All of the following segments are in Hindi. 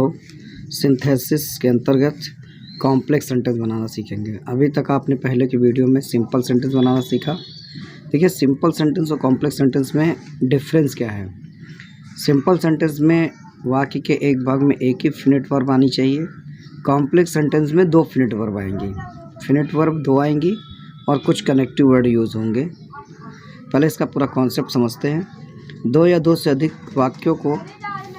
लोग सिंथेसिस के अंतर्गत कॉम्प्लेक्स सेंटेंस बनाना सीखेंगे। अभी तक आपने पहले की वीडियो में सिंपल सेंटेंस बनाना सीखा। देखिए सिंपल सेंटेंस और कॉम्प्लेक्स सेंटेंस में डिफरेंस क्या है। सिंपल सेंटेंस में वाक्य के एक भाग में एक ही फिनिट वर्ब आनी चाहिए। कॉम्प्लेक्स सेंटेंस में दो फिनिट वर्ब आएंगी, फिनिट वर्ब दो आएंगी और कुछ कनेक्टिव वर्ड यूज़ होंगे। पहले इसका पूरा कॉन्सेप्ट समझते हैं। दो या दो से अधिक वाक्यों को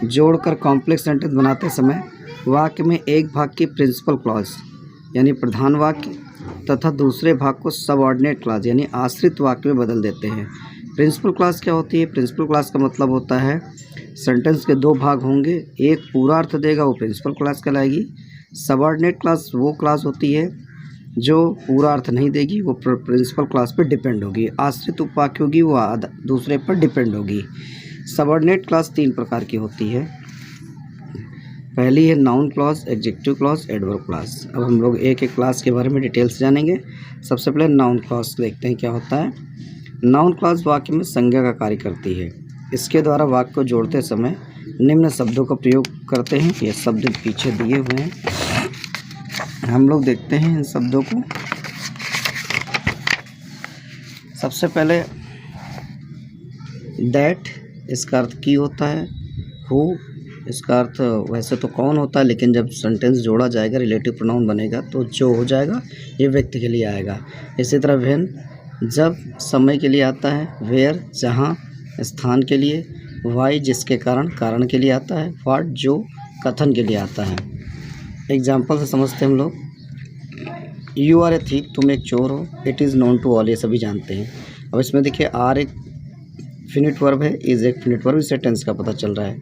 जोड़कर कॉम्प्लेक्स सेंटेंस बनाते समय वाक्य में एक भाग की प्रिंसिपल क्लॉज यानी प्रधान वाक्य तथा दूसरे भाग को सबऑर्डिनेट क्लॉज यानी आश्रित वाक्य में बदल देते हैं। प्रिंसिपल क्लॉज क्या होती है? प्रिंसिपल क्लॉज का मतलब होता है सेंटेंस के दो भाग होंगे, एक पूरा अर्थ देगा वो प्रिंसिपल क्लॉज कहलाएगी। सबऑर्डिनेट क्लॉज वो क्लॉज होती है जो पूरा अर्थ नहीं देगी, वो प्रिंसिपल क्लॉज पर डिपेंड होगी। आश्रित उपवाक्य होगी वो दूसरे पर डिपेंड होगी। सबऑर्डिनेट क्लॉज तीन प्रकार की होती है। पहली है noun clause, adjective clause, adverb clause. अब हम लोग एक एक क्लॉज के बारे में डिटेल से जानेंगे। सबसे पहले नाउन क्लॉज देखते हैं क्या होता है। नाउन क्लॉज वाक्य में संज्ञा का कार्य करती है। इसके द्वारा वाक्य को जोड़ते समय निम्न शब्दों का प्रयोग करते हैं। ये शब्द पीछे दिए हुए हैं, हम लोग देखते हैं इन शब्दों को। सबसे पहले दैट, इसका अर्थ की होता है। हु, इसका अर्थ वैसे तो कौन होता है, लेकिन जब सेंटेंस जोड़ा जाएगा रिलेटिव प्रोनाउन बनेगा तो जो हो जाएगा ये व्यक्ति के लिए आएगा। इसी तरह व्हेन, जब समय के लिए आता है। वेयर, जहाँ, स्थान के लिए। वाई, जिसके कारण, कारण के लिए आता है। व्हाट, जो कथन के लिए आता है। एग्जाम्पल से समझते हैं हम लोग। यू आर ए थीफ, तुम एक चोर हो। It is known to all, ये सभी जानते हैं। अब इसमें देखिए आर एक फिनिट वर्ब है, इज़ एक फिनिट वर्ब, इससे टेंस का पता चल रहा है।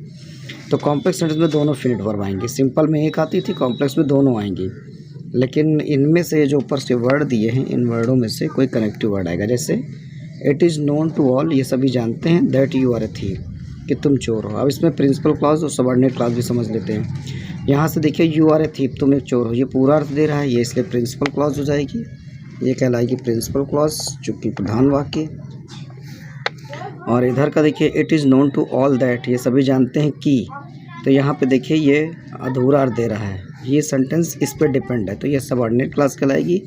तो कॉम्प्लेक्स सेंटेंस में दोनों फिनिट वर्ब आएंगे। सिंपल में एक आती थी, कॉम्प्लेक्स में दोनों आएंगी। लेकिन इनमें से जो ऊपर से वर्ड दिए हैं इन वर्डों में से कोई कनेक्टिव वर्ड आएगा। जैसे it is known to all, ये सभी जानते हैं that you are a thief, कि तुम चोर हो। अब इसमें प्रिंसिपल क्लॉज और सबऑर्डिनेट क्लॉज भी समझ लेते हैं। यहाँ से देखिए यू आर ए थीफ, तुम एक चोर हो, ये पूरा अर्थ दे रहा है, ये इसलिए प्रिंसिपल क्लॉज हो जाएगी। ये कहलाएगी प्रिंसिपल क्लॉज, चूँकि प्रधान वाक्य। और इधर का देखिए it is known to all that, ये सभी जानते हैं कि, तो यहाँ पे देखिए ये अधूरा अर्थ दे रहा है, ये सेंटेंस इस पर डिपेंड है, तो ये सबऑर्डिनेट क्लॉज कहलाएगी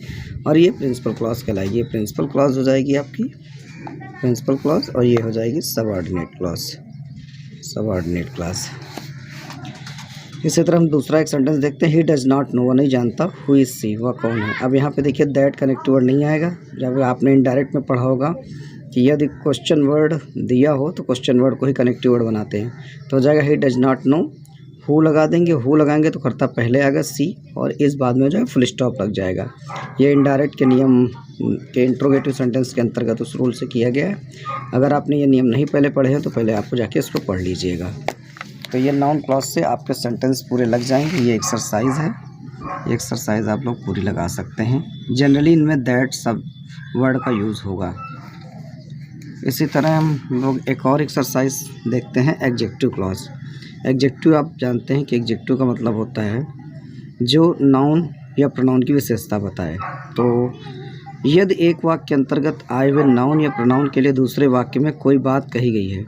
और ये प्रिंसिपल क्लॉज कहलाएगी। ये प्रिंसिपल क्लॉज हो जाएगी आपकी प्रिंसिपल क्लॉज और ये हो जाएगी सबऑर्डिनेट क्लॉज, सबऑर्डिनेट क्लॉज। इसी तरह हम दूसरा एक सेंटेंस देखते हैं। ही डज नॉट नो, वह नहीं जानता। हु इज सी, वह कौन है। अब यहाँ पे देखिए दैट कनेक्टिव वर्ड नहीं आएगा। जब आपने इनडायरेक्ट में पढ़ा होगा कि यदि क्वेश्चन वर्ड दिया हो तो क्वेश्चन वर्ड को ही कनेक्टिव वर्ड बनाते हैं, तो हो जाएगा he does not know. Who लगा देंगे, हु लगाएंगे तो कर्ता पहले आएगा सी और इस बाद में हो जाएगा फुल स्टॉप लग जाएगा। ये इनडायरेक्ट के नियम के इंट्रोगेटिव सेंटेंस के अंतर्गत उस रूल से किया गया है। अगर आपने ये नियम नहीं पहले पढ़े हैं तो पहले आपको जाके इसको पढ़ लीजिएगा। तो ये नाउन क्लॉज से आपके सेंटेंस पूरे लग जाएंगे। ये एक्सरसाइज है, ये एक्सरसाइज आप लोग पूरी लगा सकते हैं। जनरली इनमें दैट सब वर्ड का यूज़ होगा। इसी तरह हम लोग एक और एक्सरसाइज देखते हैं, एडजेक्टिव क्लॉज। एडजेक्टिव आप जानते हैं कि एडजेक्टिव का मतलब होता है जो नाउन या प्रोनाउन की विशेषता बताए। तो यदि एक वाक्य के अंतर्गत आए हुए नाउन या प्रोनाउन के लिए दूसरे वाक्य में कोई बात कही गई है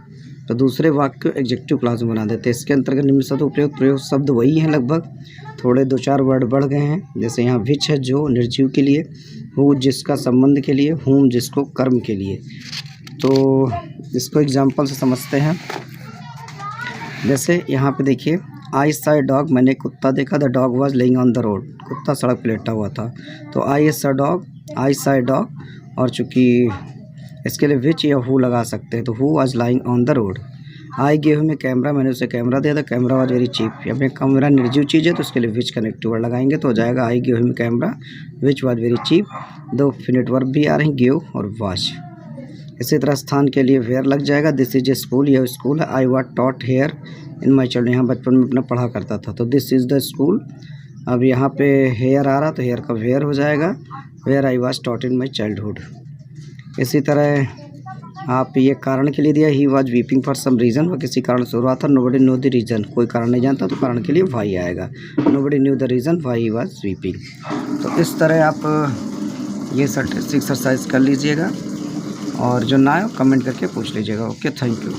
तो दूसरे वाक्य को एडजेक्टिव क्लॉज में बना देते हैं। इसके अंतर्गत निम्न शब्द प्रयोग शब्द वही हैं, लगभग थोड़े दो चार वर्ड बढ़ गए हैं। जैसे यहाँ विच है जो निर्जीव के लिए, हु जिसका संबंध के लिए, हुम जिसको कर्म के लिए। तो इसको एग्जाम्पल से समझते हैं। जैसे यहाँ पे देखिए आई सॉ डॉग, मैंने कुत्ता देखा। The dog was laying on the road, कुत्ता सड़क पर लेटा हुआ था। तो I saw dog, I saw dog, और चूँकि इसके लिए विच या हु लगा सकते हैं तो who was lying on the road. I gave him a camera, मैंने उसे कैमरा दिया था। कैमरा वाज वेरी चीप, या फिर कैमरा निर्जीव चीज़ है तो उसके लिए विच कनेक्टिव वर्ड लगाएंगे तो हो जाएगा I gave him camera, which was very cheap. दो फिनिट वर्ब भी आ रहे हैं, गेव और वाज। इसी तरह स्थान के लिए वेयर लग जाएगा। दिस इज ए स्कूल, यह स्कूल है। आई was taught here in my child, यहाँ बचपन में अपना पढ़ा करता था तो दिस इज़ द स्कूल। अब यहाँ पे हेयर आ रहा तो हेयर का वेयर हो जाएगा, where I was taught in my childhood. इसी तरह आप ये कारण के लिए दिया, he was weeping for some reason, वह किसी कारण से रो रहा था। नोबडी नो द रीज़न, कोई कारण नहीं जानता तो कारण के लिए वाई आएगा। Nobody knew the reason why he was weeping. तो इस तरह आप ये एक्सरसाइज कर लीजिएगा और जो ना आए कमेंट करके पूछ लीजिएगा। Okay, thank you.